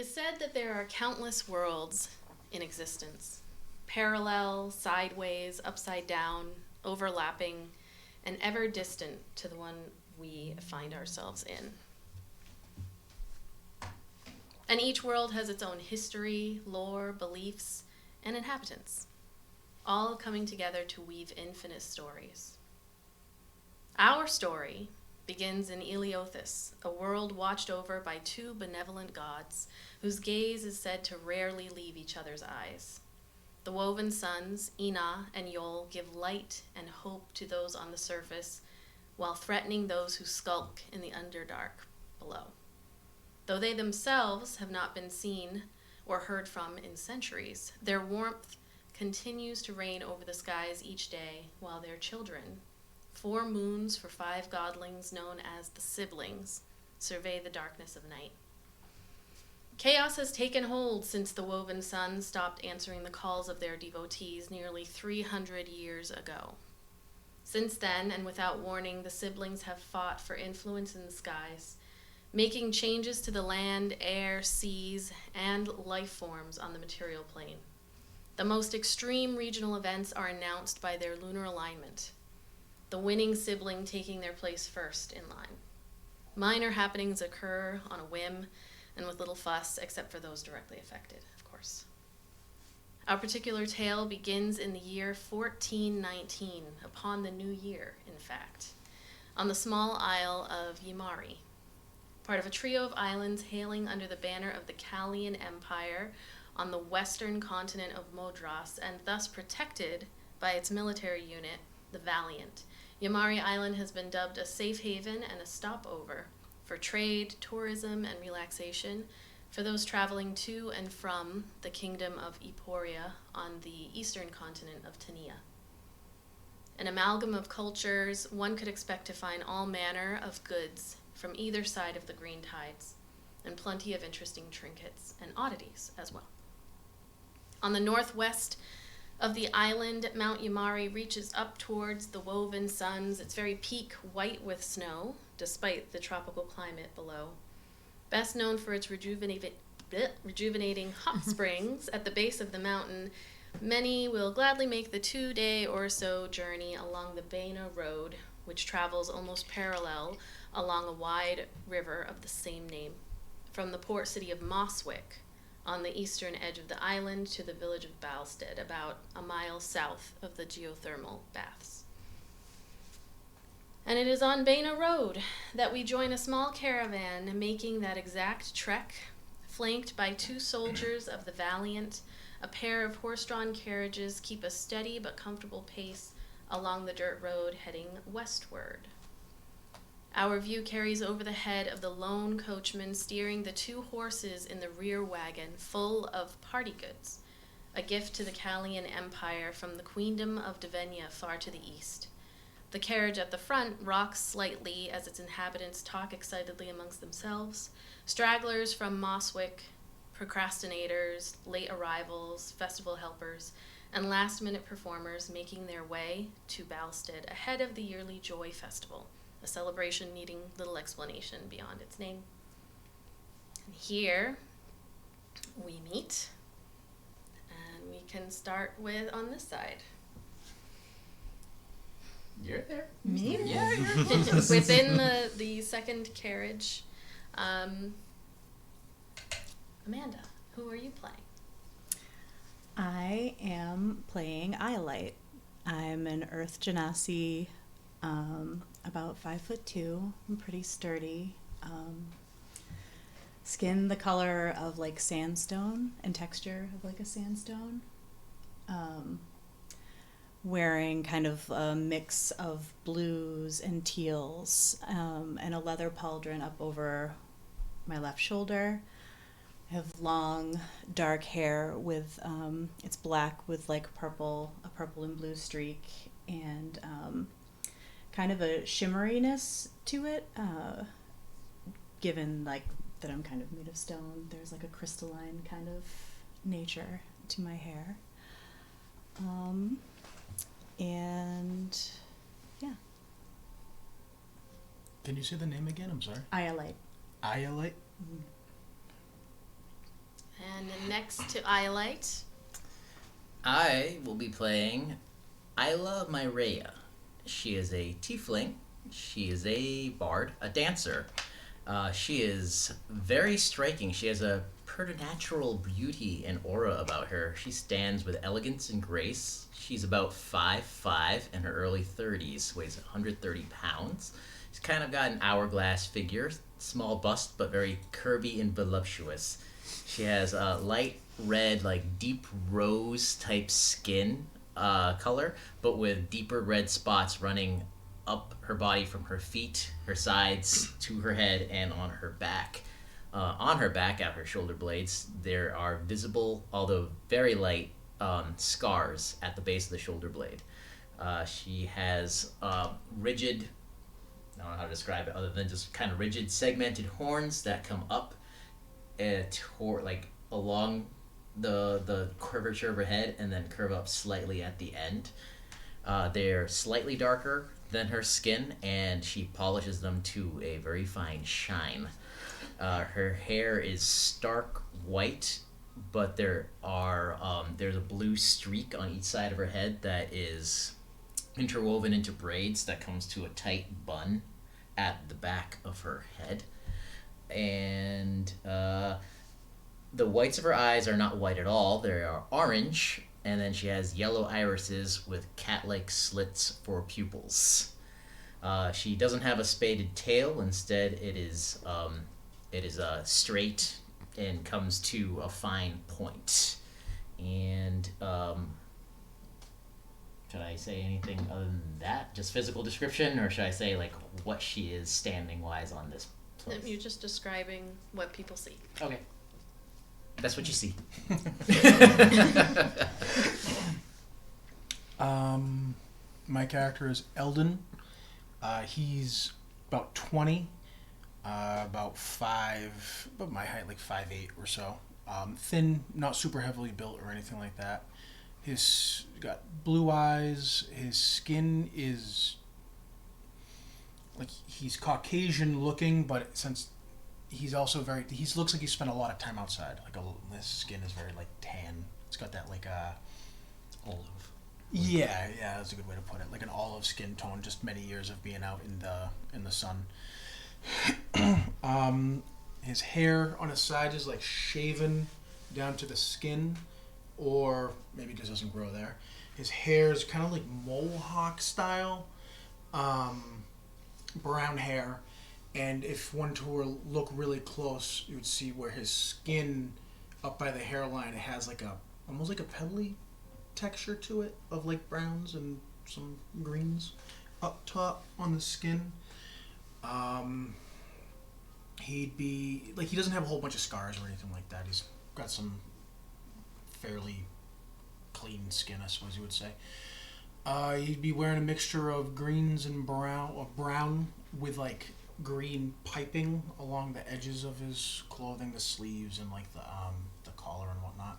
is said that there are countless worlds in existence, parallel, sideways, upside down, overlapping, and ever distant to the one we find ourselves in. And each world has its own history, lore, beliefs, and inhabitants, all coming together to weave infinite stories. Our story begins in Eleothis, a world watched over by two benevolent gods, whose gaze is said to rarely leave each other's eyes. The woven suns, Ina and Yol, give light and hope to those on the surface, while threatening those who skulk in the underdark below. Though they themselves have not been seen or heard from in centuries, their warmth continues to reign over the skies each day, while their children, 4 moons for 5 godlings known as the siblings, survey the darkness of night. Chaos has taken hold since the woven suns stopped answering the calls of their devotees nearly 300 years ago. Since then, and without warning, the siblings have fought for influence in the skies, making changes to the land, air, seas, and life forms on the material plane. The most extreme regional events are announced by their lunar alignment, the winning sibling taking their place first in line. Minor happenings occur on a whim and with little fuss, except for those directly affected, of course. Our particular tale begins in the year 1419, upon the new year, in fact, on the small isle of Yimari, part of a trio of islands hailing under the banner of the Callian Empire on the western continent of Modras, and thus protected by its military unit, the Valiant. Yimari Island has been dubbed a safe haven and a stopover for trade, tourism, and relaxation for those traveling to and from the kingdom of Eporia on the eastern continent of Tania. An amalgam of cultures, one could expect to find all manner of goods from either side of the green tides, and plenty of interesting trinkets and oddities as well. On the northwest of the island, Mount Yimari reaches up towards the woven suns, its very peak white with snow, despite the tropical climate below. Best known for its rejuvenating hot springs at the base of the mountain, many will gladly make the 2-day or so journey along the Baina Road, which travels almost parallel along a wide river of the same name, from the port city of Moswick on the eastern edge of the island to the village of Balsted, about a mile south of the geothermal baths. And it is on Baina Road that we join a small caravan making that exact trek, flanked by 2 soldiers of the Valiant. A pair of horse-drawn carriages keep a steady but comfortable pace along the dirt road heading westward. Our view carries over the head of the lone coachman steering the 2 horses in the rear wagon full of party goods, a gift to the Callian Empire from the Queendom of Devenia far to the east. The carriage at the front rocks slightly as its inhabitants talk excitedly amongst themselves, stragglers from Moswick, procrastinators, late arrivals, festival helpers, and last-minute performers making their way to Balsted ahead of the yearly Joy Festival, a celebration needing little explanation beyond its name. And here we meet, and we can start with on this side. You're there. Me? Yeah, you're Within the second carriage, Amanda, who are you playing? I am playing Iolite. I'm an Earth Genasi, about 5'2". I'm pretty sturdy. Skin the color of like sandstone and texture of like a sandstone. Wearing kind of a mix of blues and teals, and a leather pauldron up over my left shoulder. I have long, dark hair with, it's black with like a purple and blue streak, and kind of a shimmeriness to it, given like that I'm kind of made of stone. There's like a crystalline kind of nature to my hair. And yeah. Can you say the name again? I'm sorry. Iolite. Iolite? And then next to Iolite. I will be playing Ayla Myrea. She is a tiefling. She is a bard, a dancer. She is very striking. She has a preternatural beauty and aura about her. She stands with elegance and grace. She's about 5'5", in her early 30s, weighs 130 pounds. She's kind of got an hourglass figure, small bust, but very curvy and voluptuous. She has a light red, like deep rose type skin color, but with deeper red spots running up her body from her feet, her sides, to her head, and on her back. On her back, at her shoulder blades, there are visible, although very light, scars at the base of the shoulder blade. She has rigid, I don't know how to describe it other than just kind of rigid segmented horns that come up like along the curvature of her head and then curve up slightly at the end. They're slightly darker than her skin, and she polishes them to a very fine shine. Her hair is stark white, but there's a blue streak on each side of her head that is interwoven into braids that comes to a tight bun at the back of her head. And the whites of her eyes are not white at all. They are orange, and then she has yellow irises with cat-like slits for pupils. She doesn't have a spaded tail. Instead, it is straight and comes to a fine point. And should I say anything other than that? Just physical description, or should I say like what she is standing wise on this place? You're just describing what people see. Okay. That's what you see. My character is Eldon. He's about 20, about my height, like 5'8" or so. Thin, not super heavily built or anything like that. He's got blue eyes. His skin is like he's Caucasian looking, but since he's also he looks like he spent a lot of time outside. His skin is very like tan. It's got that like Olive. Yeah, that's a good way to put it. Like an olive skin tone, just many years of being out in the sun. His hair on his side is like shaven down to the skin, or maybe it just doesn't grow there. His hair is kind of like mohawk style, brown hair, and if one were to look really close, you would see where his skin up by the hairline has like almost like a pebbly texture to it of like browns and some greens up top on the skin. He'd be like, he doesn't have a whole bunch of scars or anything like that. He's got some fairly clean skin, I suppose you would say. He'd be wearing a mixture of greens and brown with like green piping along the edges of his clothing, the sleeves and like the collar and whatnot,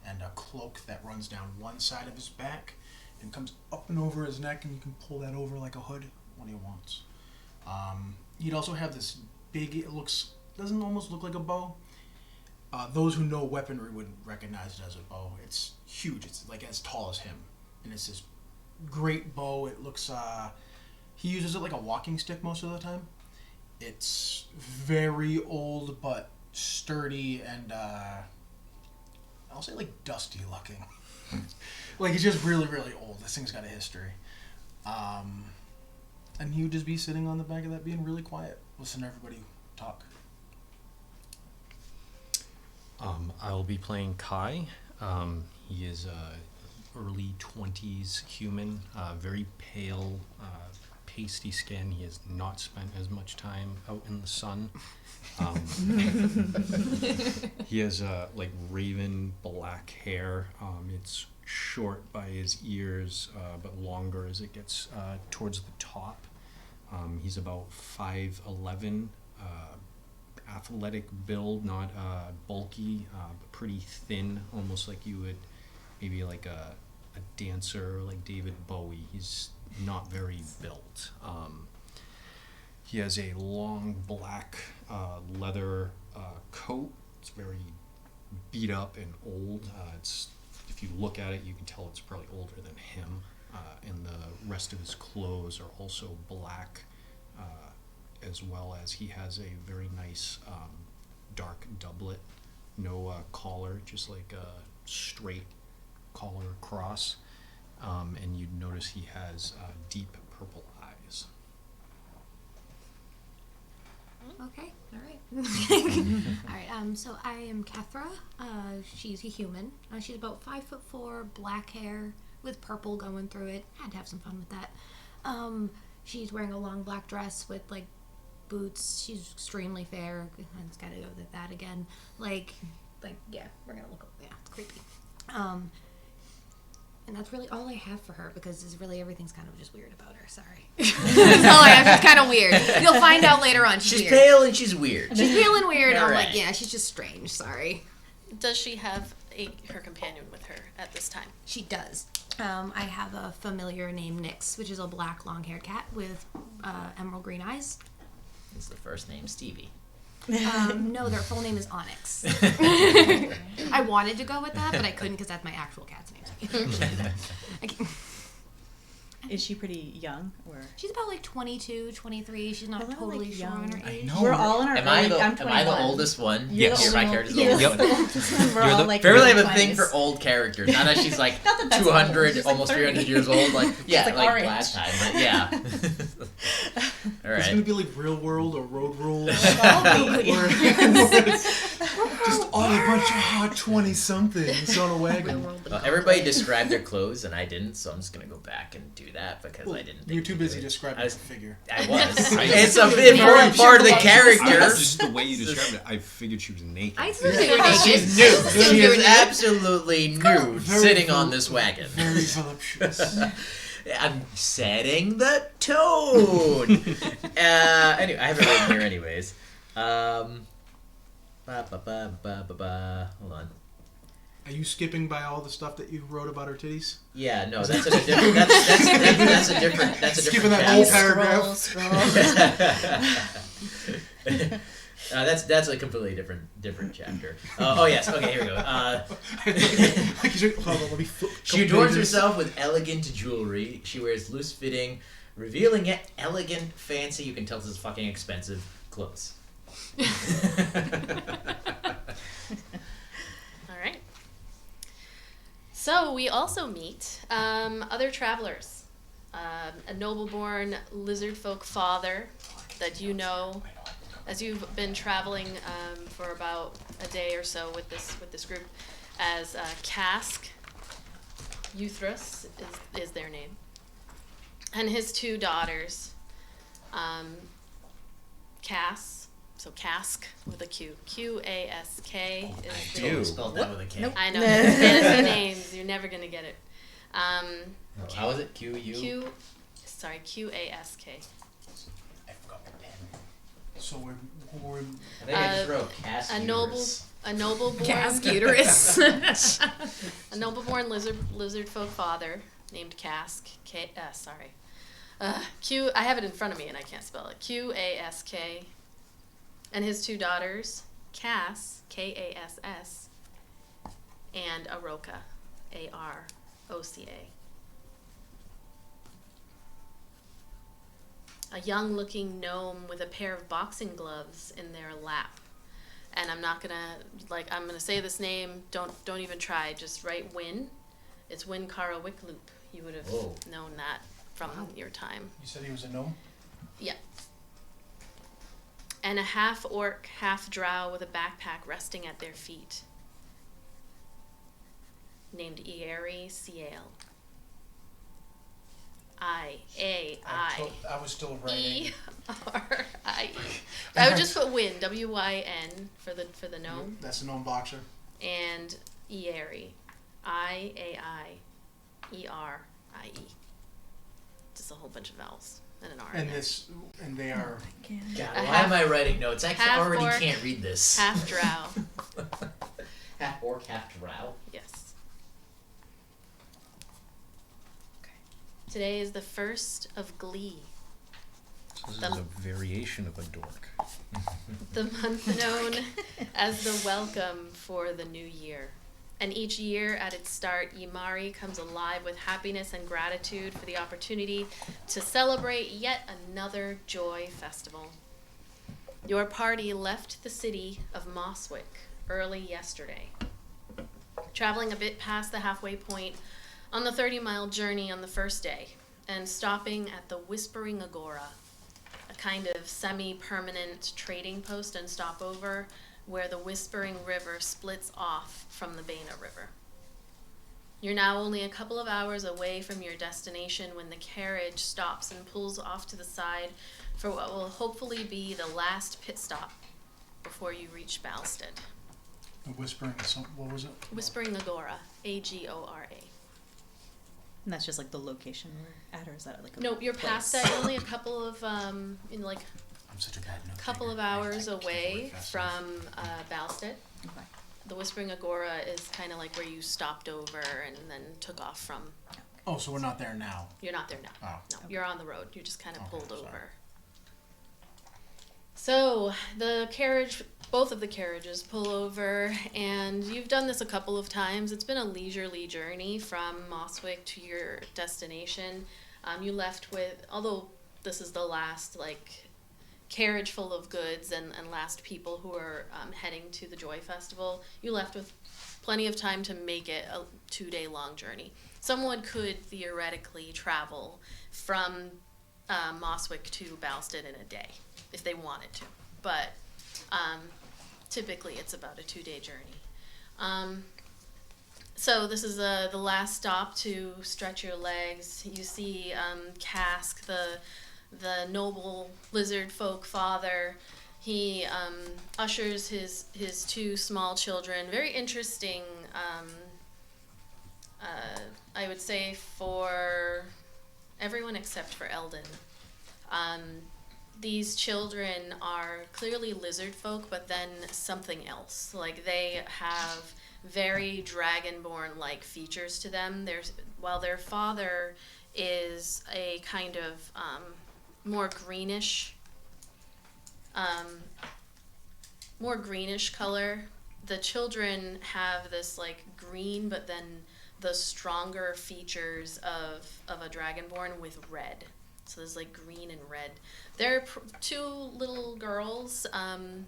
and a cloak that runs down one side of his back and comes up and over his neck, and you can pull that over like a hood when he wants. He'd also have this big, doesn't almost look like a bow. Those who know weaponry would recognize it as a bow. It's huge. It's like as tall as him, and it's this great bow. It looks. He uses it like a walking stick most of the time. It's very old but sturdy and I'll say like dusty looking. Like it's just really, really old. This thing's got a history. And he would just be sitting on the back of that being really quiet, listen to everybody talk. I'll be playing Kai. He is a early 20s human, very pale, pasty skin. He has not spent as much time out in the sun. He has like raven black hair. It's short by his ears, but longer as it gets towards the top. He's about 5'11", athletic build, not bulky, but pretty thin, almost like you would maybe like a dancer like David Bowie. He's not very built. He has a long black leather coat. It's very beat up and old. It's if you look at it, you can tell it's probably older than him. And the rest of his clothes are also black, as well as he has a very nice dark doublet, no collar, just like a straight collar across. And you'd notice he has deep purple eyes. Okay, all right. All right, so I am Kethra. She's a human. She's about 5'4", black hair with purple going through it. Had to have some fun with that. She's wearing a long black dress with, like, boots. She's extremely fair. I just gotta go with that again. Like, yeah, we're gonna look, yeah, it's creepy. And that's really all I have for her, because it's really everything's kind of just weird about her. Sorry. That's all I have. It's kind of weird. You'll find out later on. She's weird. Pale and she's weird. She's pale and weird. All I'm right. like, yeah, she's just strange. Sorry. Does she have her companion with her at this time? She does. I have a familiar named Nyx, which is a black long-haired cat with emerald green eyes. It's the first name, Stevie. No, their full name is Onyx. I wanted to go with that, but I couldn't because that's my actual cat's name. I can't. Is she pretty young? Or She's about like 22, 23. She's not Well, not, totally like, sure on her young. age. know. we're all in our Am early. I I'm 21. the oldest one? You're Yes. the My old- character's you're the oldest the one. oldest one. We're You're all the- like Apparently I have a early thing 20s. for old characters. Not that she's like Not that that's 200, old. She's like almost 30. 300 years old. Like, yeah, like like our last age. time. But yeah. All It's right. gonna be like Real World or Road Rules. Probably. Where it's just all a bunch of hot 20-somethings on a wagon. Well, everybody described their clothes, and I didn't, so I'm just gonna go back and do that because I didn't. You're think too to busy do it. describing I was- the figure. I was. I- It's an important part of the character. Just the way you described it, I figured she was naked. I still think you're naked. She's nude. Still She doing is it. absolutely nude, Very sitting vol- on this wagon. Very voluptuous. I'm setting the tone. Anyway, I have it right here, anyways. Hold on. Are you skipping by all the stuff that you wrote about her titties? Yeah, no, that's a different. That's a different. That's a Skipping different that whole chapter. paragraph. Scroll. That's a completely different chapter. Oh yes, okay, here we go. Hold on, let me flip. She adorns herself with elegant jewelry. She wears loose-fitting, revealing yet elegant, fancy. You can tell this is fucking expensive clothes. All right. So we also meet other travelers. A noble-born lizard folk father that you know, as you've been traveling for about a day or so with this group, as Cask Euthras is their name, and his two daughters, Cass. So Cask with a Q. Q-A-S-K is the... Totally spelled that with a K. Nope. I know. Fantasy names. You're never going to get it. How was it? Q-U? Q-A-S-K. I forgot my pen. So we're I think I just wrote Cass A noble-born... Cask uterus. A noble-born lizard folk father named Cask. Q... I have it in front of me and I can't spell it. Q-A-S-K. And his two daughters, Cass, K-A-S-S, and Aroka, A-R-O-C-A. A young-looking gnome with a pair of boxing gloves in their lap. And I'm gonna say this name, don't even try, just write Win. It's Win Kara Wickloop. You would have Whoa. known that from your time. You said he was a gnome? Yeah. And a half-orc, half-drow with a backpack resting at their feet, named Yimari Ciel. I-A-I. I was still writing. E-R-I-E. I would just put Win, W-Y-N, for the gnome, That's a gnome boxer. and Yimari, I-A-I-E-R-I-E. Just a whole bunch of vowels and an R in And there. they are. God, A why half- am I writing notes? I already half-orc, can't read this. Half-drow. Half orc, half drow. Yes. Okay. Today is the first of Glee. So this The- is a variation of a dork. The month known as the welcome for the new year. And each year at its start, Yimari comes alive with happiness and gratitude for the opportunity to celebrate yet another joy festival. Your party left the city of Mosswick early yesterday, traveling a bit past the halfway point on the 30-mile journey on the first day, and stopping at the Whispering Agora, a kind of semi-permanent trading post and stopover where the Whispering River splits off from the Baina River. You're now only a couple of hours away from your destination when the carriage stops and pulls off to the side for what will hopefully be the last pit stop before you reach Balsted. Whispering, what was it? Whispering Agora, Agora. And that's just like the location we're at, or is that like a Nope, you're past that. You're only a couple of, I'm such a bad note couple taker. of hours I can't away write fast enough. from Balsted. Okay. The Whispering Agora is kind of like where you stopped over and then took off from. Oh, so we're not there now. You're not there now. Oh. No, you're on the road. You just kind of Okay, pulled sorry. over. So the carriage, both of the carriages pull over, and you've done this a couple of times. It's been a leisurely journey from Mosswick to your destination. You left with, although this is the last carriage full of goods and last people who are heading to the Joy Festival, you left with plenty of time to make it a 2-day long journey. Someone could theoretically travel from Mosswick to Balsted in a day if they wanted to, but typically it's about a 2-day journey. So this is the last stop to stretch your legs. You see Cask, the noble lizard folk father. He ushers his 2 small children. Very interesting, I would say, for everyone except for Eldon. These children are clearly lizard folk, but then something else. Like, they have very dragonborn-like features to them. While their father is a kind of more greenish color, the children have this green, but then the stronger features of a dragonborn with red. So there's green and red. They're 2 little girls.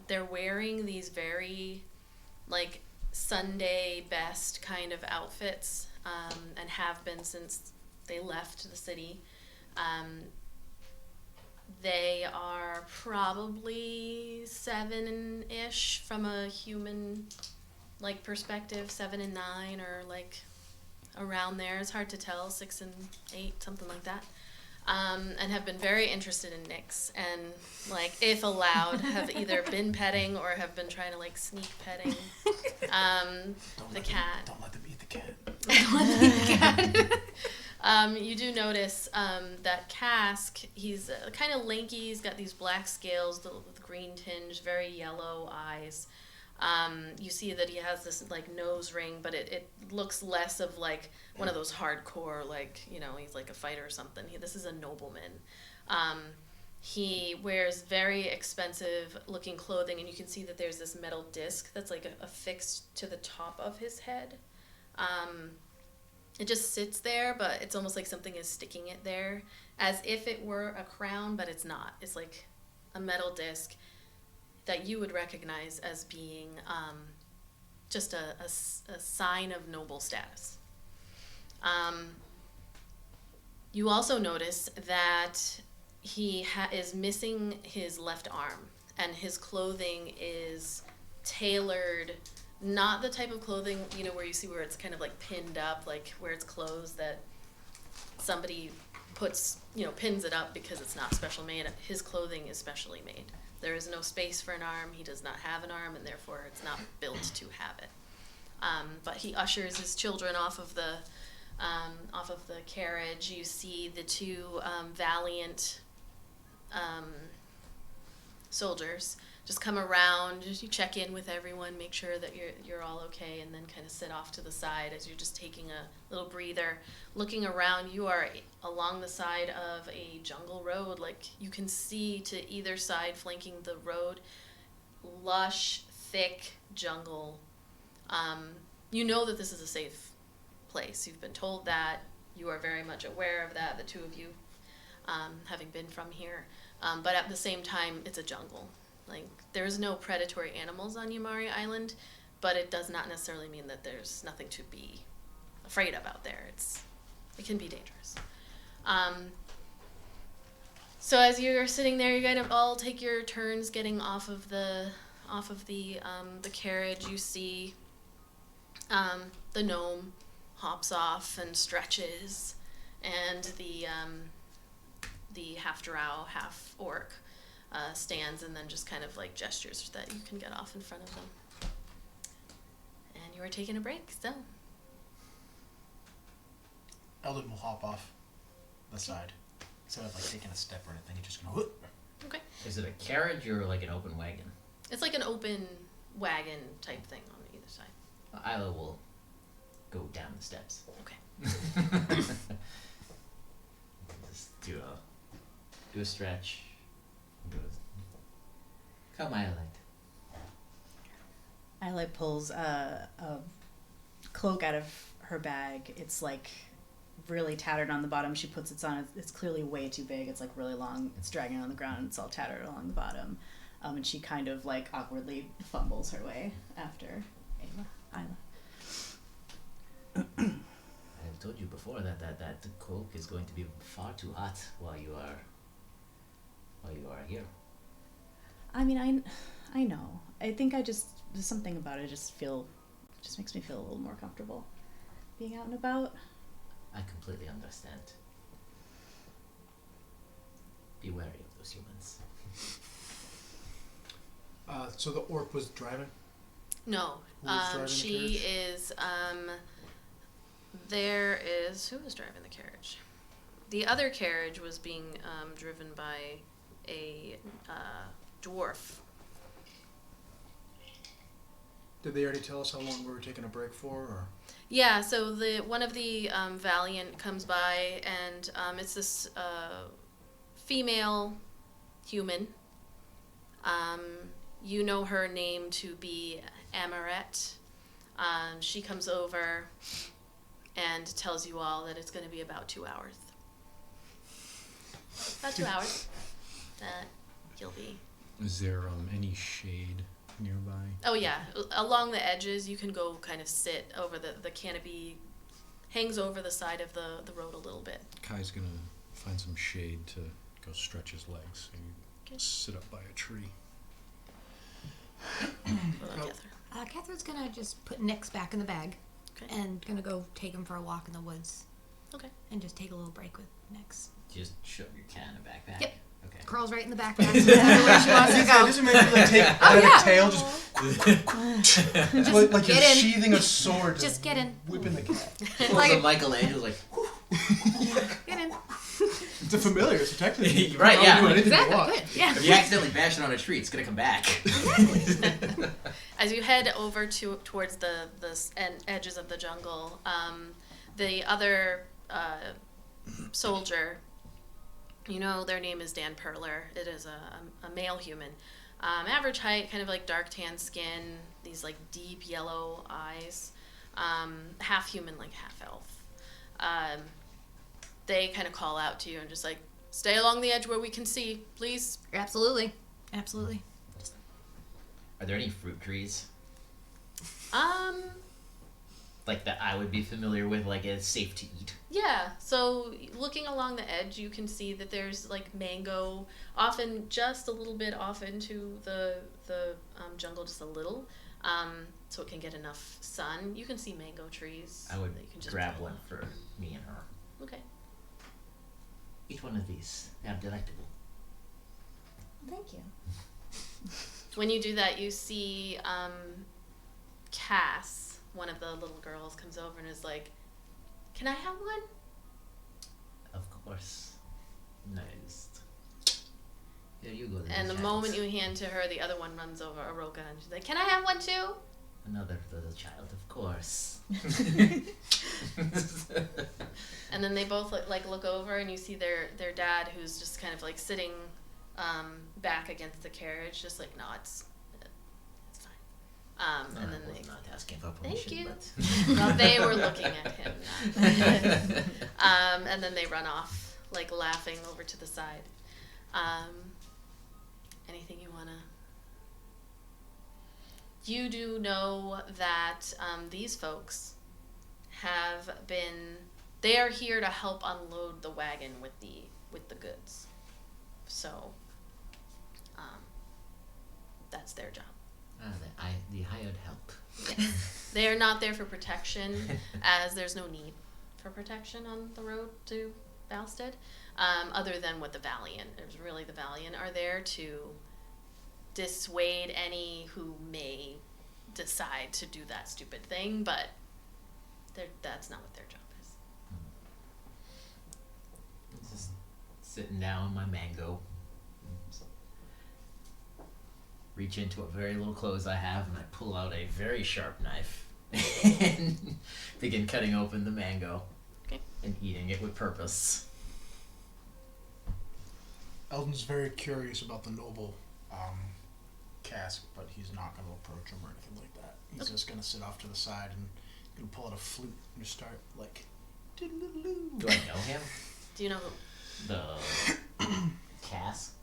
They're wearing these very Sunday best kind of outfits, and have been since they left the city. They are probably 7-ish from a human perspective, 7 and 9, or around there. It's hard to tell, 6 and 8, something like that. And have been very interested in Nyx, and if allowed, have either been petting or have been trying to sneak petting the cat. Don't let them eat the cat. Don't let them eat the cat. You do notice that Cask, he's kind of lanky. He's got these black scales with green tinge, very yellow eyes. You see that he has this nose ring, but it looks less of one of those hardcore he's a fighter or something. This is a nobleman. He wears very expensive looking clothing, and you can see that there's this metal disc that's affixed to the top of his head. It just sits there, but it's almost like something is sticking it there, as if it were a crown, but it's not. It's a metal disc that you would recognize as being just a sign of noble status. You also notice that he is missing his left arm, and his clothing is tailored, not the type of clothing, where you see where it's kind of pinned up, where it's clothes that somebody puts, pins it up because it's not special made. His clothing is specially made. There is no space for an arm. He does not have an arm, and therefore it's not built to have it. But he ushers his children off of the carriage. You see the 2 valiant soldiers just come around, just you check in with everyone, make sure that you're all okay, and then kind of sit off to the side as you're just taking a little breather. Looking around, you are along the side of a jungle road. Like, you can see to either side flanking the road, lush, thick jungle. You know that this is a safe place. You've been told that. You are very much aware of that, the two of you, having been from here. But at the same time, it's a jungle. Like, there's no predatory animals on Yimari Island, but it does not necessarily mean that there's nothing to be afraid of out there. It can be dangerous. So as you're sitting there, you're gonna all take your turns getting off of the carriage. You see the gnome hops off and stretches, and the half drow, half orc stands and then just kind of like gestures that you can get off in front of them. And you are taking a break, so. Eldon will hop off the side. Instead of like taking a step or anything, he's just gonna whoop. Okay. Is it a carriage or like an open wagon? It's like an open wagon type thing on either side. Ayla will go down the steps. Okay. Just do a stretch. Come, Iolite. Ayla pulls a cloak out of her bag. It's like really tattered on the bottom. She puts it on. It's clearly way too big. It's like really long. It's dragging on the ground. And it's all tattered along the bottom. And she kind of like awkwardly fumbles her way after Ayla. I've told you before that the cloak is going to be far too hot while you are here. I mean, I know. I think there's something about it. Just makes me feel a little more comfortable being out and about. I completely understand. Be wary of those humans. So the orc was driving? No. Who was driving the She carriage? is, who was driving the carriage? The other carriage was being driven by a dwarf. Did they already tell us how long we were taking a break for? Or? Yeah, so one of the Valiant comes by, and it's this female human. You know her name to be Amaret. She comes over and tells you all that it's going to be about 2 hours. About 2 hours that you'll be. Is there any shade nearby? Oh yeah, along the edges you can go kind of sit over the canopy, hangs over the side of the road a little bit. Kai's gonna find some shade to go stretch his legs and sit up by a tree. What about Kethra? Catherine's gonna just put Nick's back in the bag Okay. and gonna go take him for a walk in the woods Okay. and just take a little break with Nick's. Just shove your cat in a backpack. Yep. Okay. Crawls right in the backpack. Where she wants to go. Doesn't make you like take Oh, a yeah. tail, just like you're get in. sheathing a sword. Just get in. Whipping the cat. Pulls a Michelangelo like. Get in. It's a familiar, so technically. Right, yeah. Do anything you Exactly. want. Good. Yeah. If you accidentally bash it on a tree, it's gonna come back. As you head over towards the edges of the jungle, the other soldier, you know their name is Dan Perler. It is a male human. Average height, kind of like dark tan skin, these like deep yellow eyes, half human, like half elf. They kind of call out to you and just like, stay along the edge where we can see, please. Absolutely. Absolutely. Are there any fruit trees Um, like that I would be familiar with, like it's safe to eat? yeah, so looking along the edge, you can see that there's like mango, often just a little bit off into the jungle, just a little, so it can get enough sun. You can see mango trees. I would that you can just grab pull one off. for me and her. Okay. Each one of these. They are delectable. Thank you. When you do that, you see Cass, one of the little girls, comes over and is like, "Can I have one?" Of course. Nice. Here you go there. And the child. moment you hand to her, the other one runs over Aroka and she's like, "Can I have one too?" Another little child, of course. And then they both look over, and you see their dad, who's just kind of like sitting back against the carriage, just like nods. It's fine. And then I was they not asking for permission. thank you. But... Well, they were looking at him. And then they run off, like laughing over to the side. Anything you wanna? You do know that these folks have been. They are here to help unload the wagon with the goods. So, that's their job. The hired help. Yes. They are not there for protection, as there's no need for protection on the road to Balsted, other than what the Valiant. There's really the Valiant are there to dissuade any who may decide to do that stupid thing, but that's not what their job is. Just sitting down on my mango. Reach into a very little clothes I have, and I pull out a very sharp knife and begin cutting open the mango. Okay. And eating it with purpose. Eldon's very curious about the noble cask, but he's not going to approach him or anything like that. He's just going to sit off to the side and going to pull out a flute and just start like. Do I know him? Do you know who? The cask?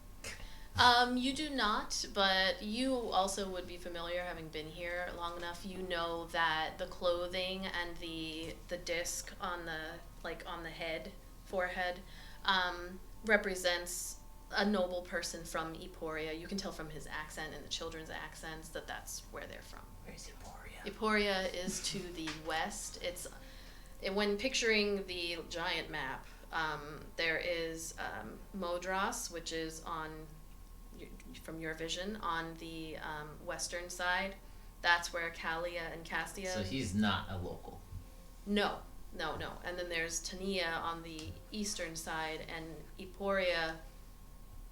You do not, but you also would be familiar, having been here long enough. You know that the clothing and the disc on the forehead, represents a noble person from Eporia. You can tell from his accent and the children's accents that that's where they're from. Where's Eporia? Eporia is to the west. When picturing the giant map, there is Modras, which is from your vision on the western side. That's where Kalia and Castia. So he's not a local. No. And then there's Tania on the eastern side, and Eporia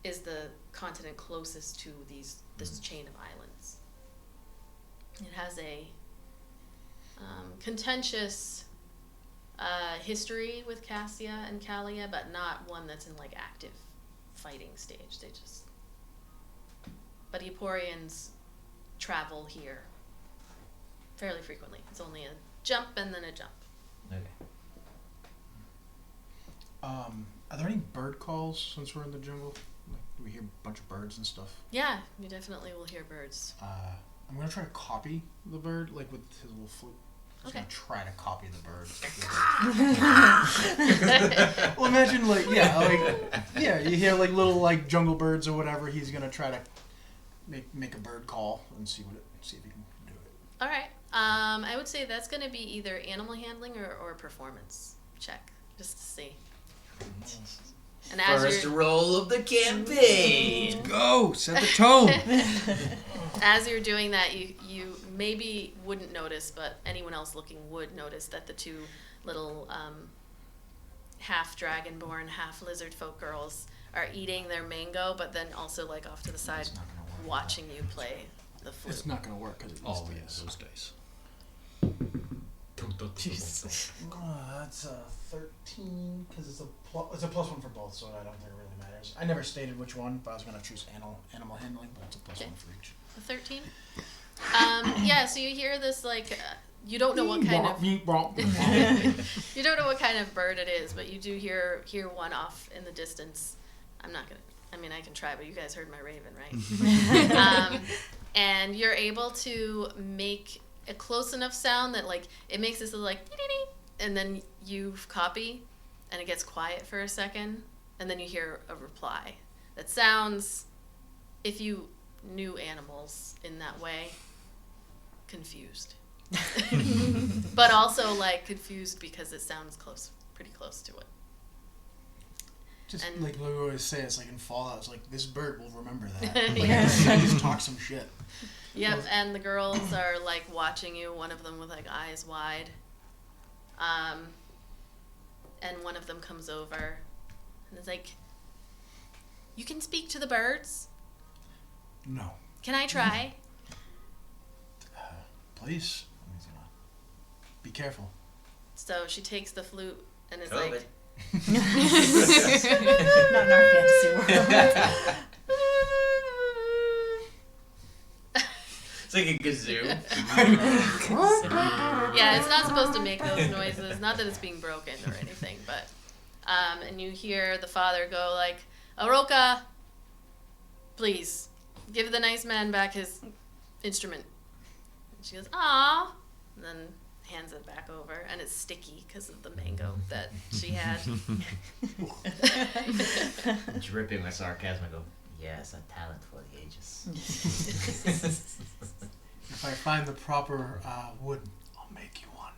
is the continent closest to this chain of islands. It has a contentious history with Cassia and Kalia, but not one that's in like active fighting stage. But Eporians travel here fairly frequently. It's only a jump and then a jump. Okay. Are there any bird calls since we're in the jungle? Like, do we hear a bunch of birds and stuff? Yeah, you definitely will hear birds. I'm gonna try to copy the bird, like with his little flute. I'm just Okay. gonna try to copy the bird. Well, imagine you hear like little like jungle birds or whatever. He's gonna try to make a bird call and see if he can do it. All right. I would say that's going to be either animal handling or performance check, just to see. And First roll of the campaign. Go! Set the tone! as you're doing that, you maybe wouldn't notice, but anyone else looking would notice that the two little half dragonborn, half lizard folk girls are eating their mango, but then also like off to the side, It's not gonna work. watching you play the flute. It's not gonna work because Oh, yes, those dice. That's a 13 because it's a +1 for both, so I don't think it really matters. I never stated which one, but I was gonna choose animal handling, but it's a +1 for each. A 13? Yeah, so you hear this like you don't know what kind of you don't know what kind of bird it is, but you do hear one off in the distance. I can try, but you guys heard my raven, right? And you're able to make a close enough sound that like it makes this little like dee-dee-dee, and then you copy and it gets quiet for a second, and then you hear a reply that sounds, if you knew animals in that way, confused. But also like confused because it sounds pretty close to it. Just And- like we always say, it's like in Fallout, it's like this bird will remember that. Yeah. I just talk some shit. Yep, and the girls are like watching you, one of them with like eyes wide. And one of them comes over and is like, "You can speak to the birds?" No. Can I try? Please. Be careful. So she takes the flute and is COVID. like, Not in our fantasy world. It's like a kazoo. yeah, it's not supposed to make those noises. Not that it's being broken or anything, but and you hear the father go like, Aroka, please give the nice man back his instrument. And she goes, "Aw," and then hands it back over, and it's sticky because of the mango that she had. Dripping with sarcasm, I go, yes, a talent for the ages. If I find the proper wood, I'll make you one.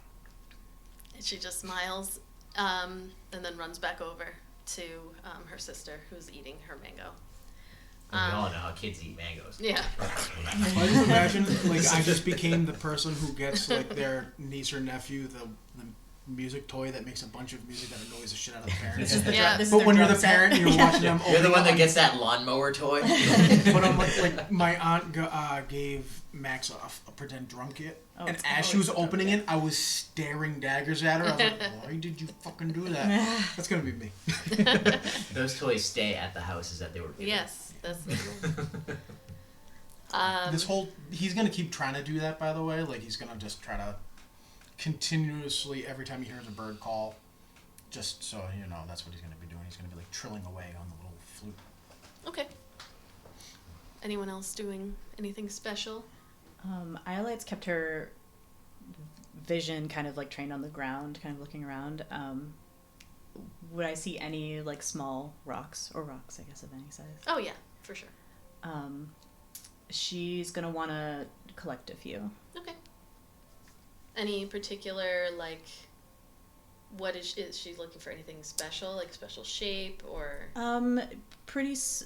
And she just smiles, and then runs back over to her sister, who's eating her mango. And we all know how kids eat mangoes. Yeah. I just imagine, like, I just became the person who gets, like, their niece or nephew the music toy that makes a bunch of music that annoys the shit out of the parents. Yeah. But when you're the parent, you're watching them. You're the one that gets that lawnmower toy. But I'm like my aunt gave Max a pretend drum kit, and as she was opening it, I was staring daggers at her. I was like, "Why did you fucking do that?" That's gonna be me. Those toys stay at the houses that they were given. Yes, that's the rule. He's gonna keep trying to do that. By the way, like he's gonna just try to continuously every time he hears a bird call, just so you know, that's what he's gonna be doing. He's gonna be like trilling away on the little flute. Okay. Anyone else doing anything special? Iolite's kept her vision kind of like trained on the ground, kind of looking around. Would I see any like small rocks, or rocks, I guess, of any size? Oh yeah, for sure. She's gonna want to collect a few. Okay. Any particular, like, what is she looking for? Anything special, like special shape or?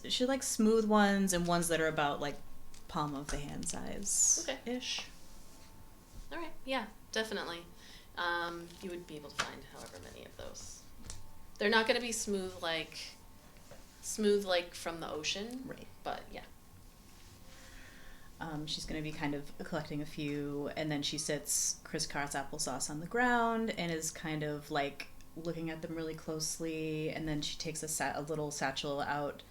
She likes smooth ones and ones that are about like palm of the hand size. Okay. Ish. All right. Yeah, definitely. You would be able to find however many of those. They're not going to be smooth like from the ocean. Right. But yeah. She's going to be kind of collecting a few, and then she sits crisscross applesauce on the ground and is kind of like looking at them really closely, and then she takes a little satchel out,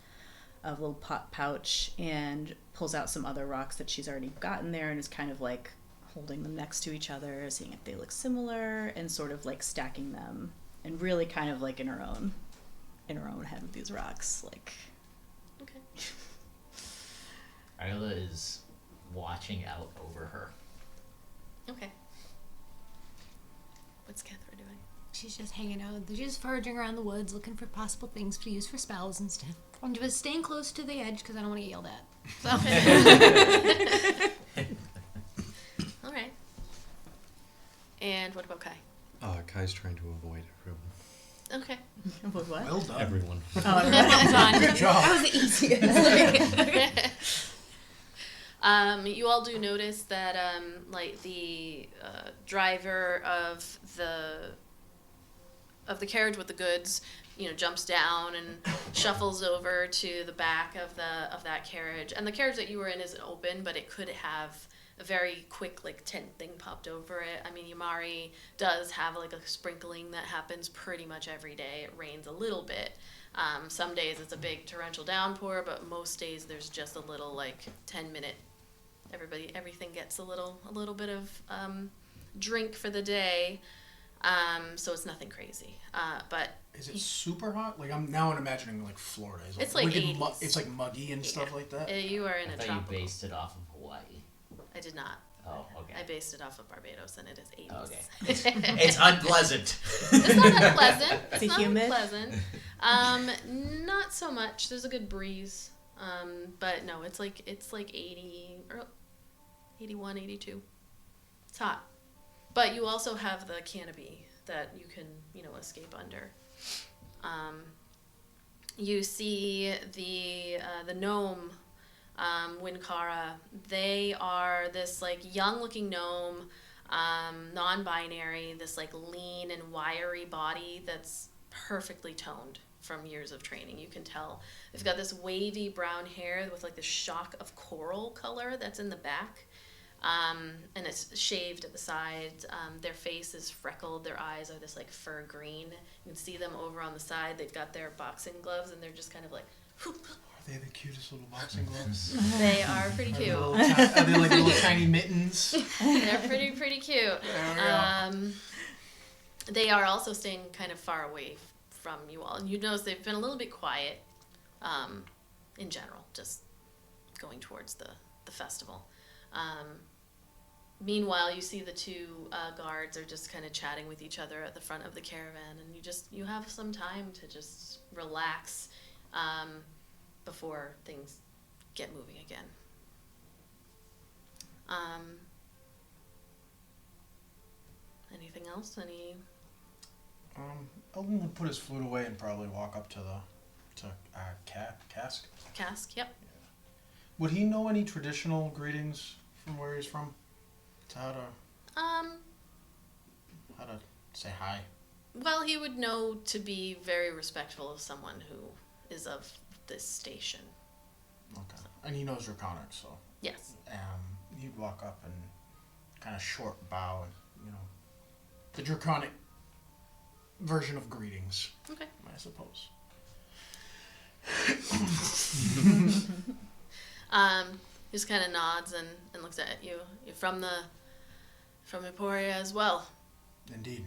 a little pouch, and pulls out some other rocks that she's already gotten there, and is kind of like holding them next to each other, seeing if they look similar, and sort of like stacking them, and really kind of like in her own head with these rocks, like. Okay. Ayla is watching out over her. Okay. What's Kethra doing? She's just hanging out. She's just foraging around the woods, looking for possible things to use for spells and stuff. I'm just staying close to the edge because I don't want to get yelled at. So. All right. And what about Kai? Kai's trying to avoid everyone. Okay. What? Well done. Everyone. Good job. That was the easiest. You all do notice that, like the driver of the carriage with the goods, jumps down and shuffles over to the back of that carriage. And the carriage that you were in isn't open, but it could have a very quick like tent thing popped over it. I mean, Yimari does have like a sprinkling that happens pretty much every day. It rains a little bit. Some days it's a big torrential downpour, but most days there's just a little like 10-minute. Everything gets a little bit of drink for the day. So it's nothing crazy. But is it super hot? Like I'm imagining like Florida. It's like 80s. It's like muggy and stuff like that. You are in a I thought tropical. you based it off of Hawaii. I did not. Oh, okay. I based it off of Barbados, and it is 80s. Okay. It's unpleasant. It's not unpleasant. It's Is it not humid? unpleasant. Not so much. There's a good breeze. But no, it's like 80 or 81, 82. It's hot. But you also have the canopy that you can, escape under. You see the gnome, Winkara. They are this like young-looking gnome, non-binary. This like lean and wiry body that's perfectly toned from years of training. You can tell they've got this wavy brown hair with like this shock of coral color that's in the back. And it's shaved at the sides. Their face is freckled. Their eyes are this like fur green. You can see them over on the side. They've got their boxing gloves, and they're just kind of like. Are they the cutest little boxing gloves? They are pretty cute. Are they like little tiny mittens? They're pretty cute. They are also staying kind of far away from you all, and you notice they've been a little bit quiet, in general, just going towards the festival. Meanwhile, you see the two guards are just kind of chatting with each other at the front of the caravan, and you have some time to just relax before things get moving again. Anything else? Eldon would put his flute away and probably walk up to Cask. Cask? Yep. Would he know any traditional greetings from where he's from? To how to say hi? Well, he would know to be very respectful of someone who is of this station. Okay. And he knows Draconic, so. Yes. He'd walk up and kind of short bow and, the Draconic version of greetings. Okay. I suppose. Just kind of nods and looks at you. You're from Emporia as well. Indeed.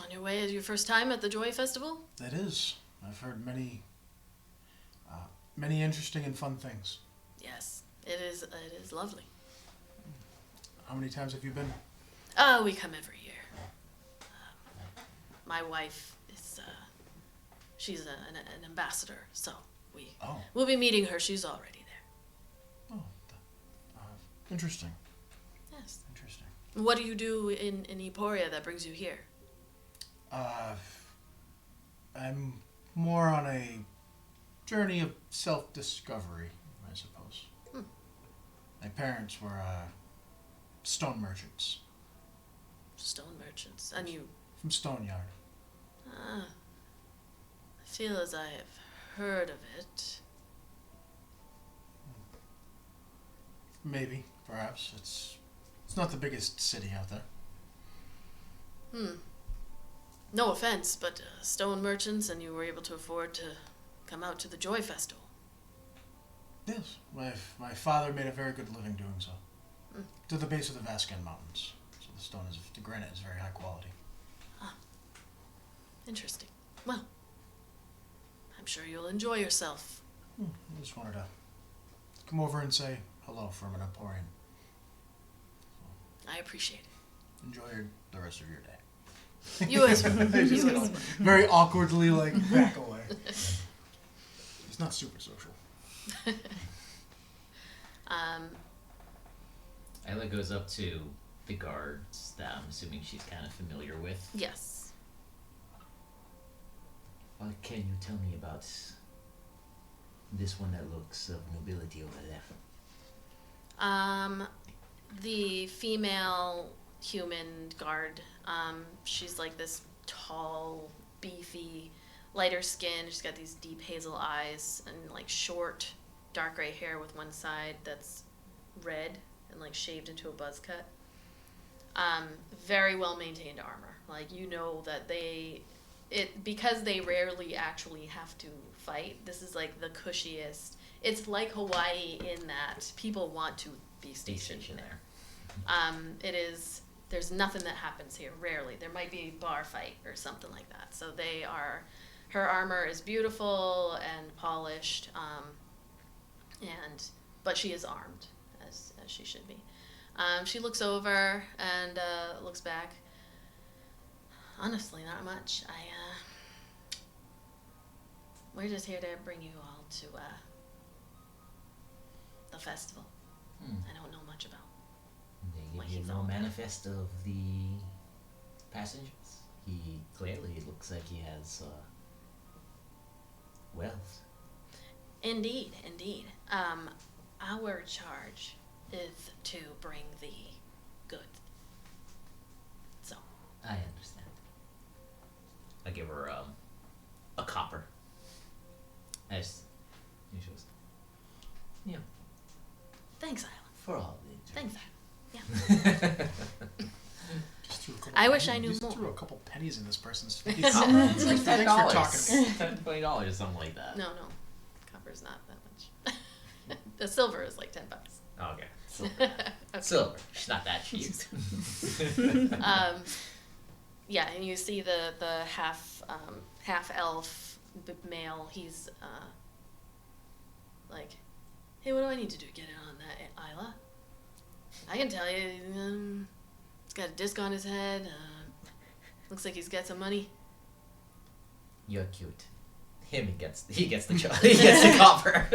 On your way, is your first time at the Joy Festival? That is. I've heard many interesting and fun things. Yes, it is lovely. How many times have you been? Oh, we come every year. My wife is, she's an ambassador, so we'll be meeting her. She's already there. Oh, interesting. Yes. Interesting. What do you do in Emporia that brings you here? I'm more on a journey of self-discovery, I suppose. My parents were stone merchants. Stone merchants. And you? From Stone Yard. I feel as I have heard of it. Maybe, perhaps. It's not the biggest city out there. No offense, but stone merchants, and you were able to afford to come out to the Joy Festival. Yes, my father made a very good living doing so. To the base of the Vascan Mountains. So the granite is very high quality. Interesting. Well, I'm sure you'll enjoy yourself. I just wanted to come over and say hello from an Emporian. I appreciate it. Enjoy the rest of your day. You as well. Just You as gonna well. very awkwardly back away. He's not super social. Ayla goes up to the guards that I'm assuming she's kind of familiar with. Yes. What can you tell me about this one that looks of nobility over there? The female human guard, she's like this tall, beefy, lighter skin. She's got these deep hazel eyes and like short, dark gray hair with one side that's red and like shaved into a buzz cut. Very well maintained armor. Like that because they rarely actually have to fight. This is like the cushiest. It's like Hawaii in that people want to be stationed there. It is. There's nothing that happens here. Rarely. There might be a bar fight or something like that. So they are. Her armor is beautiful and polished, but she is armed as she should be. She looks over and looks back. Honestly, not much. We're just here to bring you all to the festival. I don't know much about. They what give you he's no all about. manifest of the passengers. He clearly looks like he has wealth. Indeed. Our charge is to bring the goods. So. I understand. I give her a copper. As he goes, yeah, Thanks, Ayla. for all the Thanks, Ayla. Just threw a couple I wish I pennies- knew just more. threw a couple pennies in this person's face. It's like Thanks for $10. talking to me. $20, something like that. No, copper's not that much. The silver is like $10. Oh, okay. Silver. Okay. Silver. She's not that cheap. Yeah, and you see the half elf male. He's like, hey, what do I need to do to get in on that, Ayla? I can tell you, he's got a disc on his head. Looks like he's got some money. You're cute. He gets the he gets the copper.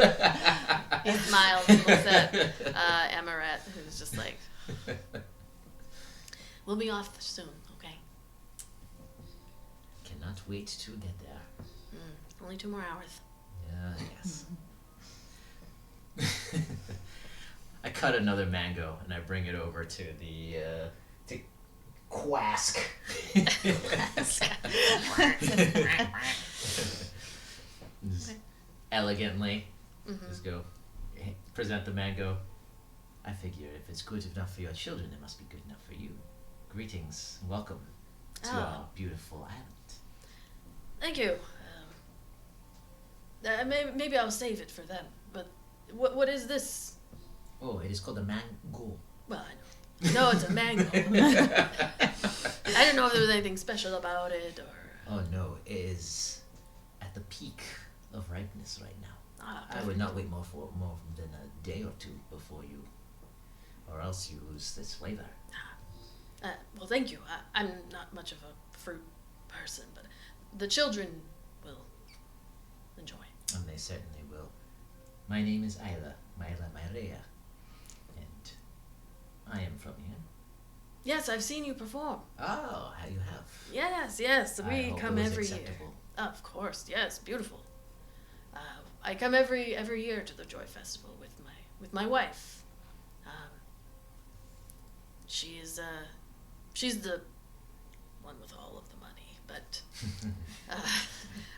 He smiles and looks at Amaret, who's just like, we'll be off soon, okay? Cannot wait to get there. Only 2 more hours. Yes. I cut another mango and I bring it over to the to Quask. Just elegantly, just go present the mango. I figure if it's good enough for your children, it must be good enough for you. Greetings, welcome to our beautiful island. Thank you. Maybe I'll save it for them. But what is this? Oh, it is called a mango. Well, I know. No, it's a mango. I didn't know if there was anything special about it or. Oh no, it is at the peak of ripeness right now. I would Perfect. not wait more than a day or two before you, or else you lose this flavor. Well, thank you. I'm not much of a fruit person, but the children will enjoy. And they certainly will. My name is Ayla Myrea, and I am from here. Yes, I've seen you perform. Oh, how you have? Yes. I We hope come it was every year. acceptable. Of course, yes, beautiful. I come every year to the Joy Festival with my wife. She's the one with all of the money, but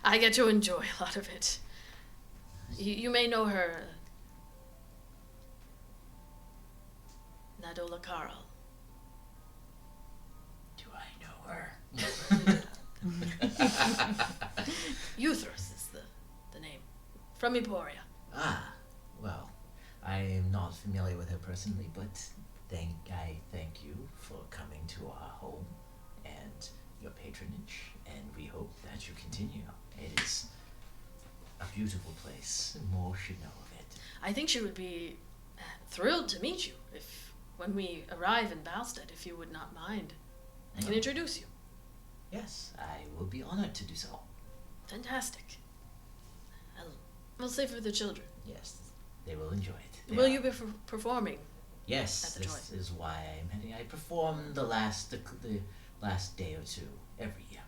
I get to enjoy a lot of it. You may know her, Nadola Carl. Do I know her? Euthros is the name, from Emporia. Ah, well, I am not familiar with her personally, but I thank you for coming to our home and your patronage, and we hope that you continue. It is a beautiful place, and more should know of it. I think she would be thrilled to meet you when we arrive in Balsted, if you would not mind. I can No. introduce you. Yes, I will be honored to do so. Fantastic. We'll save for the children. Yes, they will enjoy it. Will you be performing? Yes, at the this Joy? is why I'm heading. I perform the last day or two every year.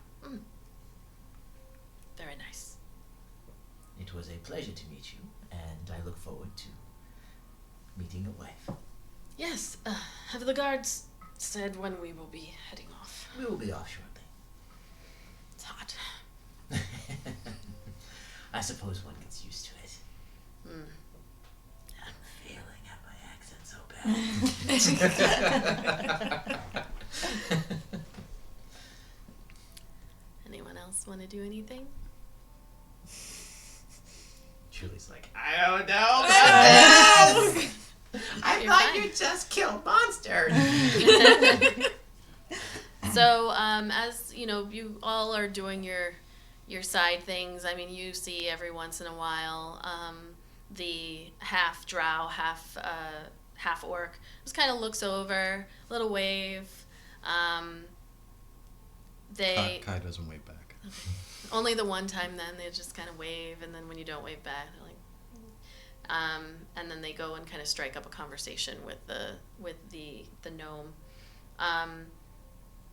Very nice. It was a pleasure to meet you, and I look forward to meeting your wife. Yes, have the guards said when we will be heading off? We will be off shortly. It's hot. I suppose one gets used to it. Mm. I'm failing at my accent so bad. Anyone else want to do anything? Julie's like, I don't know. I You're thought fine. you just killed monsters. So, as you know, you all are doing your side things. I mean, you see every once in a while the half drow, half orc just kind of looks over, little wave. They Kai doesn't wave back. only the one time. Then they just kind of wave, and then when you don't wave back, they're like. And then they go and kind of strike up a conversation with the gnome.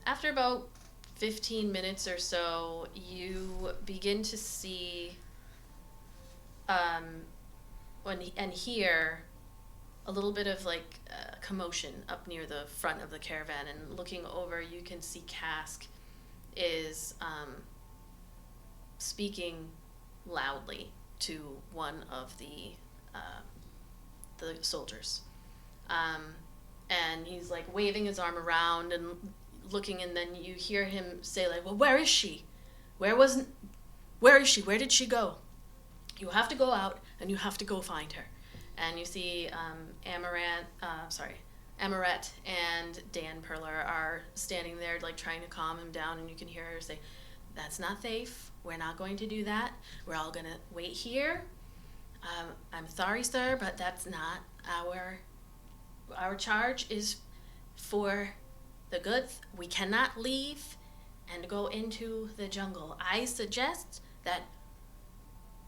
After about 15 minutes or so, you begin to see and hear a little bit of like commotion up near the front of the caravan. And looking over, you can see Cask is speaking loudly to one of the soldiers. And he's like waving his arm around and looking, and then you hear him say like, well, where is she? Where is she? Where did she go? You have to go out and you have to go find her. And you see Amaret and Dan Perler are standing there like trying to calm him down, and you can hear her say, that's not safe. We're not going to do that. We're all going to wait here. I'm sorry, sir, but that's not our charge is for the goods. We cannot leave and go into the jungle. I suggest that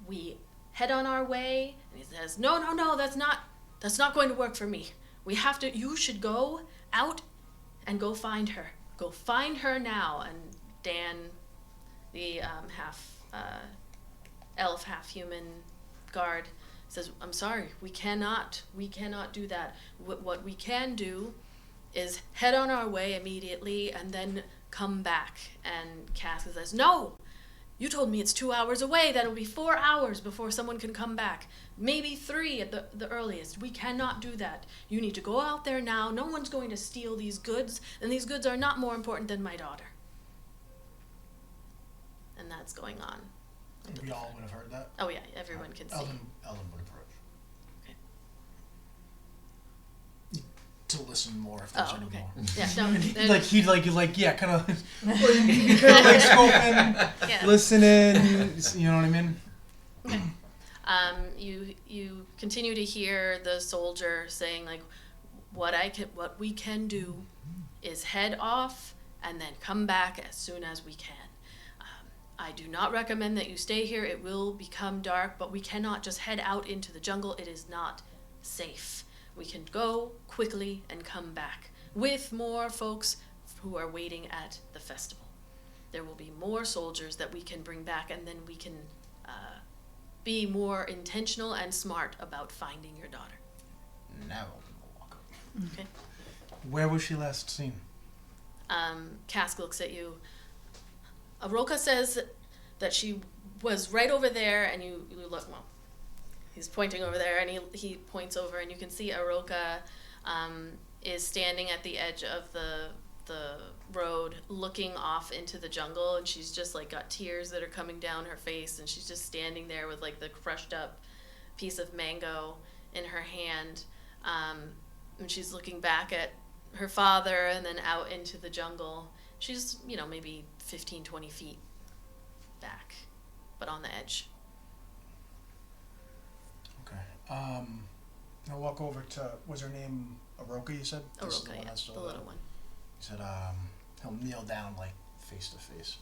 we head on our way. And he says, no, that's not going to work for me. You should go out and go find her. Go find her now. And Dan, the half elf, half human guard, says, I'm sorry, we cannot do that. What we can do is head on our way immediately and then come back. And Casca says, no, you told me it's 2 hours away. That'll be 4 hours before someone can come back. Maybe 3 at the earliest. We cannot do that. You need to go out there now. No one's going to steal these goods, and these goods are not more important than my daughter. And that's going on. We all would have heard that. Oh yeah, everyone can see. Eldon would approach. Okay. To listen more if there's any okay. more. Yeah, no. He'd kind of scoping, Yeah. listening. You know what I mean? Okay. You continue to hear the soldier saying like, what we can do is head off and then come back as soon as we can. I do not recommend that you stay here. It will become dark, but we cannot just head out into the jungle. It is not safe. We can go quickly and come back with more folks who are waiting at the festival. There will be more soldiers that we can bring back, and then we can be more intentional and smart about finding your daughter. Now we'll walk up. Okay. Where was she last seen? Cask looks at you. Aroka says that she was right over there, and you look, well, he's pointing over there, and he points over, and you can see Aroka is standing at the edge of the road looking off into the jungle, and she's just like got tears that are coming down her face, and she's just standing there with like the crushed up piece of mango in her hand, and she's looking back at her father and then out into the jungle. She's, maybe 15, 20 feet back, but on the edge. Okay. I'll walk over to, was her name Aroka, you said? Aroka, yeah, the little one. He said, he'll kneel down, like, face to face.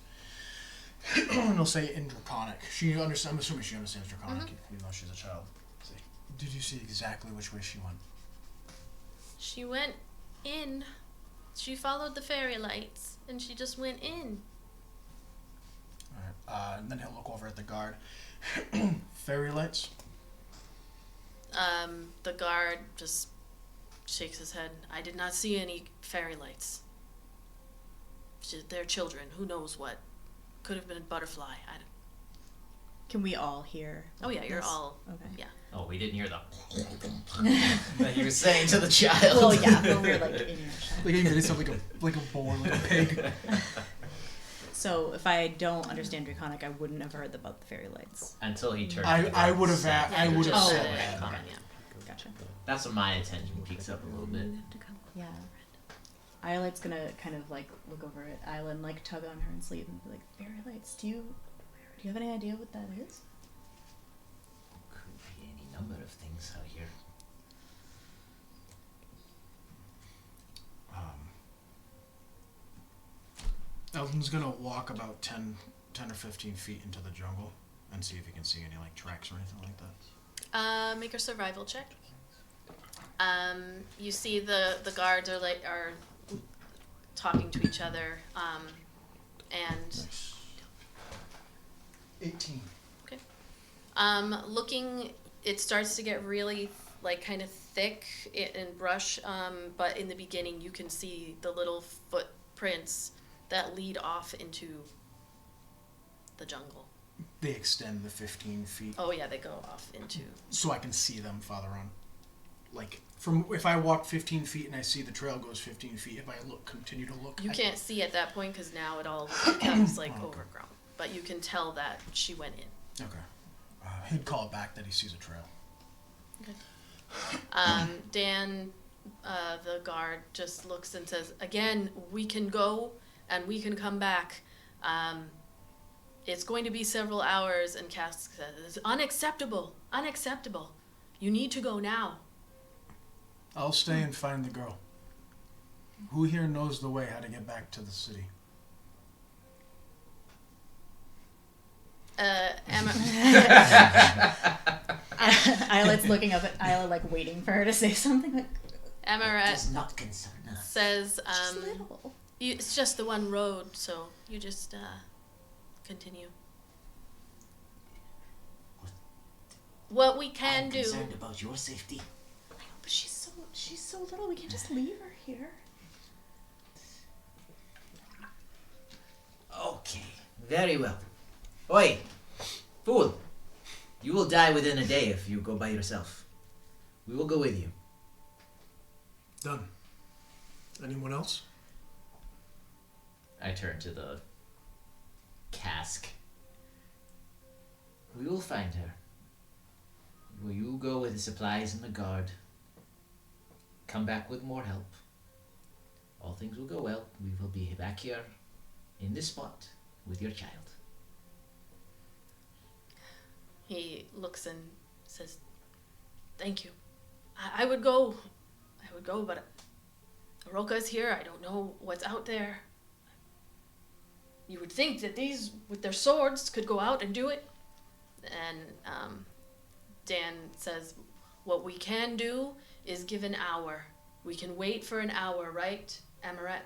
And he'll say in Draconic. I'm assuming she understands Draconic, even though she's a child. Say, did you see exactly which way she went? She went in. She followed the fairy lights, and she just went in. Alright, and then he'll look over at the guard. Fairy lights? The guard just shakes his head. I did not see any fairy lights. They're children. Who knows what? Could have been a butterfly. Can we all hear? Oh yeah, you're this? all. Okay. Yeah. Oh, we didn't hear the that he was saying to the child. Well, yeah, but we're like in your shop. Like, it sounds like a boar, like a pig. So if I don't understand Draconic, I wouldn't have heard about the fairy lights. Until he turned. I would have Yeah, I would have just said said that. it. Okay. Yeah. Gotcha. That's when my attention peaks up a little bit. Yeah. Iolite's gonna kind of like look over at Ayla and like tug on her sleeve and be like, "Fairy lights. Do you have any idea what that is?" Could be any number of things out here. Eldon's gonna walk about 10 or 15 feet into the jungle and see if he can see any like tracks or anything like that. Make a survival check. You see the guards are talking to each other, and Nice. 18. looking, it starts to get really like kind of thick and brush, but in the beginning you can see the little footprints that lead off into the jungle. They extend the 15 feet. Oh yeah, they go off into. So I can see them farther on. Like, if I walk 15 feet and I see the trail goes 15 feet, if I continue to look... You can't see at that point because now it all becomes like overgrown. But you can tell that she went in. Okay. He'd call it back that he sees a trail. Okay. Dan, the guard, just looks and says, again, we can go and we can come back. It's going to be several hours, and Cass says, it's unacceptable. Unacceptable. You need to go now. I'll stay and find the girl. Who here knows the way how to get back to the city? Emma. Iola's looking up at Ayla, like waiting for her to say something. Like, Emma does not concern us. says, just little. it's just the one road, so you just continue. What we can I'm do. concerned about your safety. I know, but she's so little. We can't just leave her here. Okay, very well. Oi, fool! You will die within a day if you go by yourself. We will go with you. Done. Anyone else? I turn to the cask. We will find her. Will you go with the supplies and the guard? Come back with more help. All things will go well. We will be back here in this spot with your child. He looks and says, thank you. I would go, but Aroka's here. I don't know what's out there. You would think that these, with their swords, could go out and do it. And Dan says, what we can do is give an hour. We can wait for an hour, right, Amaret?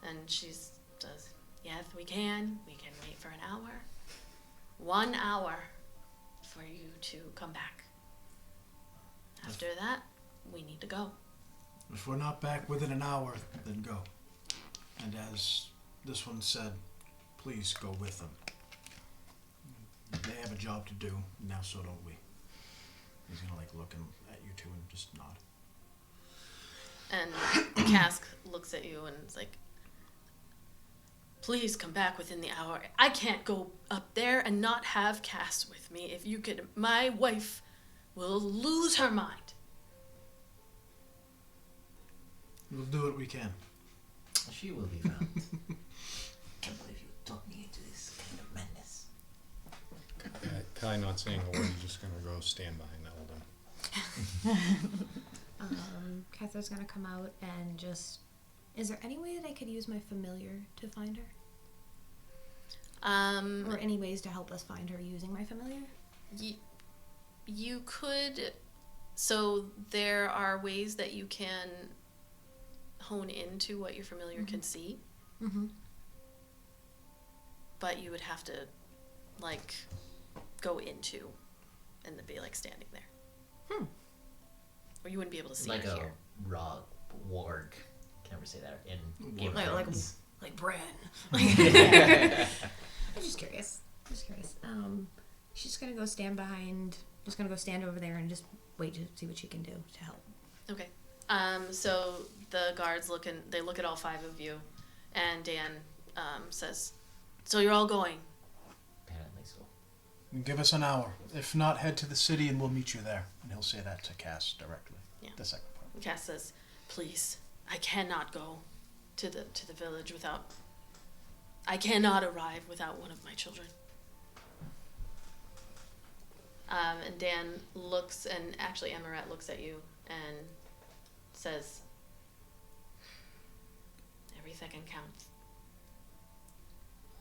And she says, yes, we can. We can wait for an hour. 1 hour for you to come back. After that, we need to go. If we're not back within an hour, then go. And as this one said, please go with them. They have a job to do, now so don't we. He's gonna look at you two and just nod. And Cask looks at you and is like, please come back within the hour. I can't go up there and not have Cass with me. If you could, my wife will lose her mind. We'll do what we can. She will be found. Can't believe you talked me into this kind of madness. Kai not saying a word, he's just gonna go stand behind Eldon. Kethra's gonna come out and just... Is there any way that I could use my familiar to find her? Or any ways to help us find her using my familiar? You could... So there are ways that you can hone into what your familiar can see. Mm-hmm. But you would have to, go into and then be, standing there. Or you wouldn't be able to see Like her a here. raw warg. Can never say that in Game of Like Thrones. Bran. I'm just curious. She's just gonna go stand behind. Just gonna go stand over there and just wait to see what she can do to help. Okay. So the guards look at all 5 of you, and Dan says, so you're all going? Apparently so. Give us an hour. If not, head to the city and we'll meet you there. And he'll say that to Cass directly. Yeah. The second part. Cass says, please, I cannot go to the village without... I cannot arrive without one of my children. And Dan looks, and actually Amaret looks at you and says, every second counts.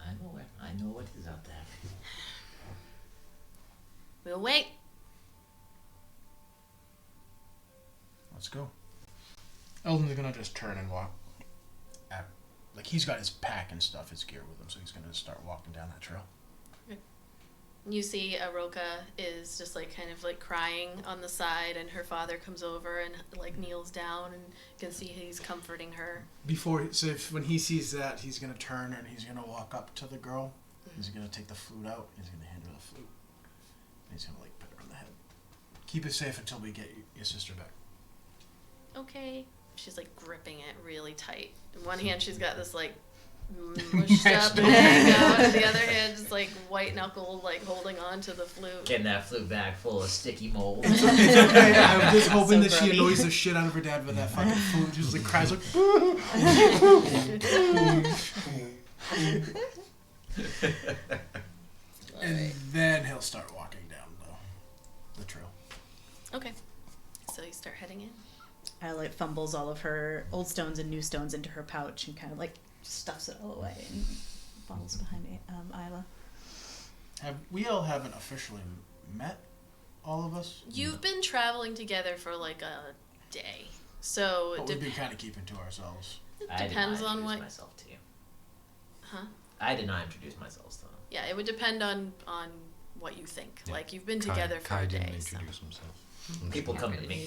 I know what is out there. We'll wait. Let's go. Eldon's gonna just turn and walk. He's got his pack and stuff, his gear with him, so he's gonna just start walking down that trail. You see Aroka is just crying on the side, and her father comes over and kneels down, and you can see he's comforting her. When he sees that, he's gonna turn and he's gonna walk up to the girl. He's gonna take the flute out. He's gonna hand her the flute. He's gonna like put her on the head. Keep it safe until we get your sister back. Okay. She's like gripping it really tight. In one hand, she's got this like mushed up hang out. In the other hand, just like white knuckle, like holding on to the flute. Getting that flute bag full of sticky mold. It's okay. I'm just hoping So that she grubby. annoys the shit out of her dad with that fucking flute. Just like cries like. And then he'll start walking down the trail. Okay. So you start heading in. Ayla fumbles all of her old stones and new stones into her pouch and kind of like stuffs it all away and follows behind Ayla. We all haven't officially met, all of us. You've been traveling together for like a day, so But it we've been kind of keeping to ourselves. I did depends not on introduce what. myself to you. Huh? I did not introduce myself to them. Yeah, it would depend on what you think. Yeah. Like you've been Kai- together for Kai a day. didn't So. introduce himself. People come to me.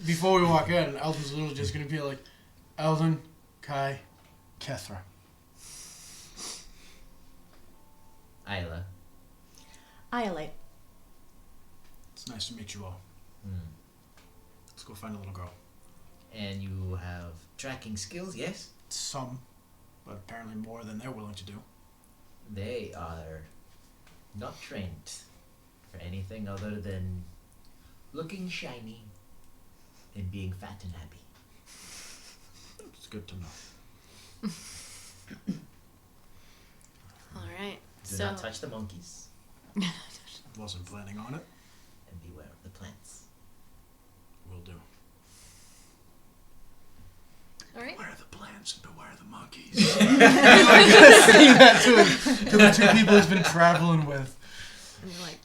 Before we walk in, Eldon's literally just going to be like, Eldon, Kai, Kethra. Ayla. Iolite. It's nice to meet you all. Hmm. Let's go find a little girl. And you have tracking skills, yes? Some, but apparently more than they're willing to do. They are not trained for anything other than looking shiny and being fat and happy. It's good to know. All right. Do So not touch the monkeys Wasn't planning on it. and beware of the plants. Will do. all right. Beware the plants and beware the monkeys. Saying that to the two people he's been traveling with. And you're like,